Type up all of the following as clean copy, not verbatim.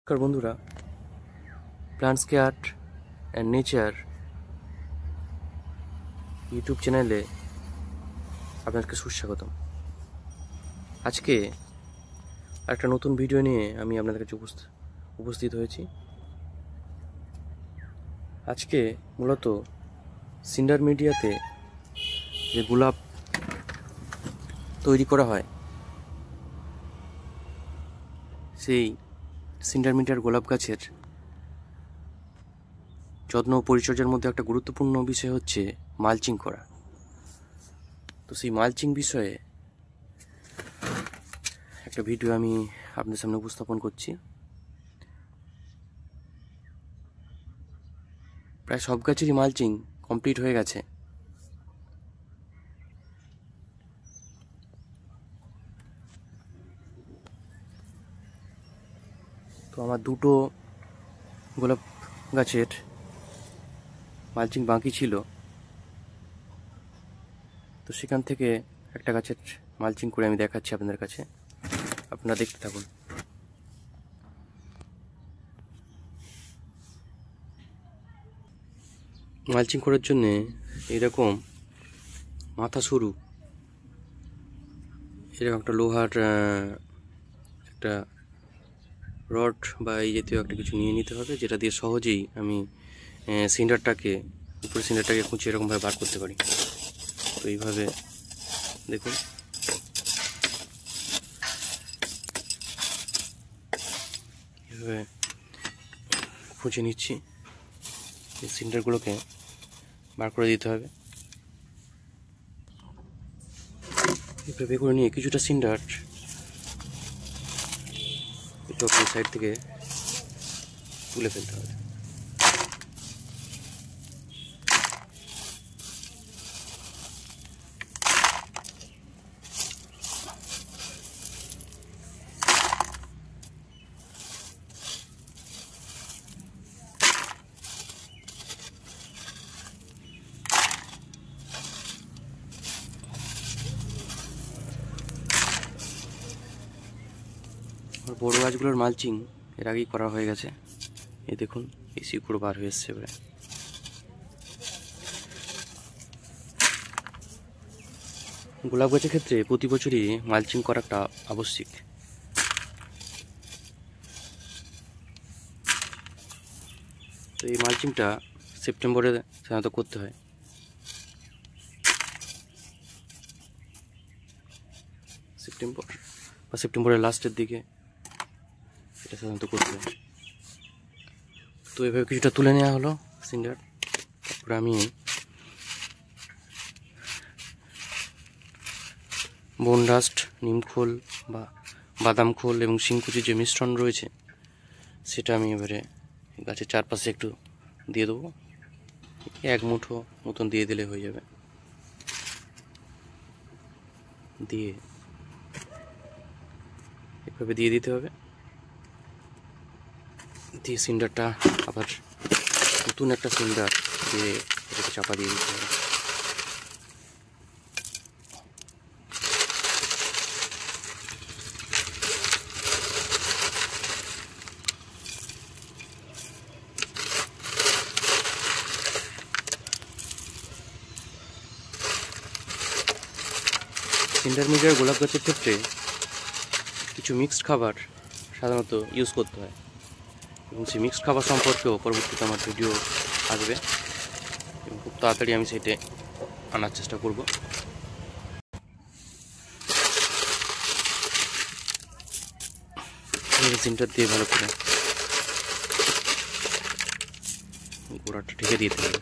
নমস্কার বন্ধুরা, plants care and nature YouTube চ্যানেলে আপনাদেরকে সুস্বাগতম। আজকে একটা নতুন ভিডিও নিয়ে আমি আপনাদের কাছে উপস্থিত হয়েছি। আজকে মূলত সিন্ডার মিডিয়াতে যে গোলাপ তৈরি করা হয়, সেই সিন্ডার মিডিয়ার গোলাপ গাছের যত্ন ও পরিচর্যার মধ্যে একটা গুরুত্বপূর্ণ বিষয় হচ্ছে মালচিং করা। তো সেই মালচিং বিষয়ে একটা ভিডিও আমি আপনাদের সামনে উপস্থাপন করছি। প্রায় সব গাছেরই মালচিং কমপ্লিট হয়ে গেছে। তো আমার দুটো গোলাপ গাছের মালচিং বাকি ছিল, তো সেখান থেকে একটা গাছের মালচিং করে আমি দেখাচ্ছি আপনাদের কাছে। আপনারা দেখতে থাকুন। মালচিং করার জন্যে এরকম মাথা সরু এরকম একটা লোহার একটা রড বা এই জাতীয় একটা কিছু নিয়ে নিতে হবে, যেটা দিয়ে সহজেই আমি উপরে সিন্ডারটাকে খুঁচিয়ে এরকমভাবে বার করতে পারি। তো এইভাবে দেখুন, এইভাবে খুঁজে নিচ্ছি। এই সিন্ডারগুলোকে বার করে দিতে হবে। এভাবে করে নিয়ে কিছুটা সিন্ডার চকের সাইড থেকে তুলে ফেলতে হবে। বড় গাছগুলোর মালচিং এর আগেই করা হয়ে গেছে। এই দেখুন, এই শিকড় বার হয়ে এসছে এবারে। গোলাপ গাছের ক্ষেত্রে প্রতি বছরই মালচিং করাটা আবশ্যিক। তো এই মালচিংটা সেপ্টেম্বরে সাধারণত করতে হয়। সেপ্টেম্বরের লাস্টের দিকে এটা সাধারণত করতে হয়। তো এভাবে কিছুটা তুলে নেওয়া হলো সিন্ডার। তারপরে আমি বোন ডাস্ট, নিমখোল বা বাদাম খোল এবং শিংকুচির যে মিশ্রণ রয়েছে, সেটা আমি এবারে গাছের চারপাশে একটু দিয়ে দেবো। 1 মুঠো মতন দিয়ে দিলে হয়ে যাবে। দিয়ে এভাবে দিয়ে দিতে হবে। দিয়ে সিন্ডারটা আবার নতুন একটা সিন্ডার দিয়ে এটাকে চাপা দিয়ে দিতে হবে। সিন্ডার মিডিয়ার গোলাপ গাছের ক্ষেত্রে কিছু মিক্সড খাবার সাধারণত ইউজ করতে হয়, এবং সেই মিক্সড খাবার সম্পর্কেও পরবর্তীতে আমার ভিডিও আসবে এবং খুব তাড়াতাড়ি আমি সেটা আনার চেষ্টা করব। সিন্ডার দিয়ে ভালো করে গোড়াটা ঢেকে দিতে হবে।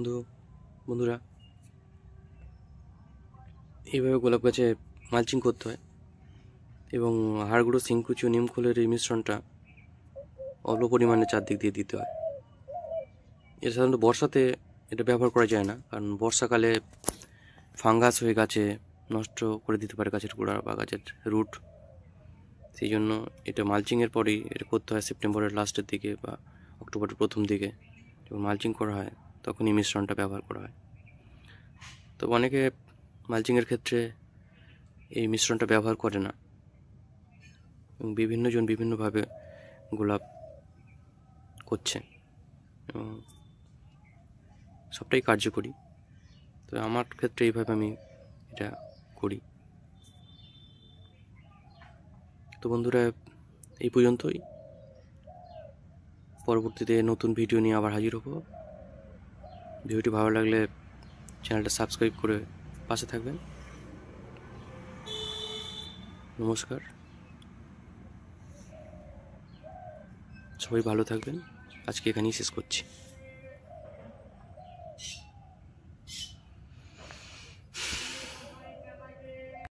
তো বন্ধুরা, এইভাবে গোলাপ গাছে মালচিং করতে হয়, এবং হাড়গুঁড়ো, শিংকুচি ও নিমখোলের এই মিশ্রণটা অল্প পরিমাণে চারদিক দিয়ে দিতে হয়। এটা সাধারণত বর্ষাতে এটা ব্যবহার করা যায় না, কারণ বর্ষাকালে ফাঙ্গাস হয়ে গাছে নষ্ট করে দিতে পারে গাছের গোড়া বা গাছের রুট। সেই জন্য এটা মালচিংয়ের পরেই এটা করতে হয়, সেপ্টেম্বরের লাস্টের দিকে বা অক্টোবরের প্রথম দিকে যখন মালচিং করা হয় তখন এই মিশ্রণটা ব্যবহার করা হয়। তবে অনেকে মালচিংয়ের ক্ষেত্রে এই মিশ্রণটা ব্যবহার করে না এবং বিভিন্নজন বিভিন্নভাবে গোলাপ করছে এবং সবটাই কার্যকরী। তো আমার ক্ষেত্রে এইভাবে আমি এটা করি। তো বন্ধুরা, এই পর্যন্তই। পরবর্তীতে নতুন ভিডিও নিয়ে আবার হাজির হব। ভিডিওটি ভালো লাগলে চ্যানেলটা সাবস্ক্রাইব করে পাশে থাকবেন। নমস্কার, সবাই ভালো থাকবেন। আজকে এখানেই শেষ করছি।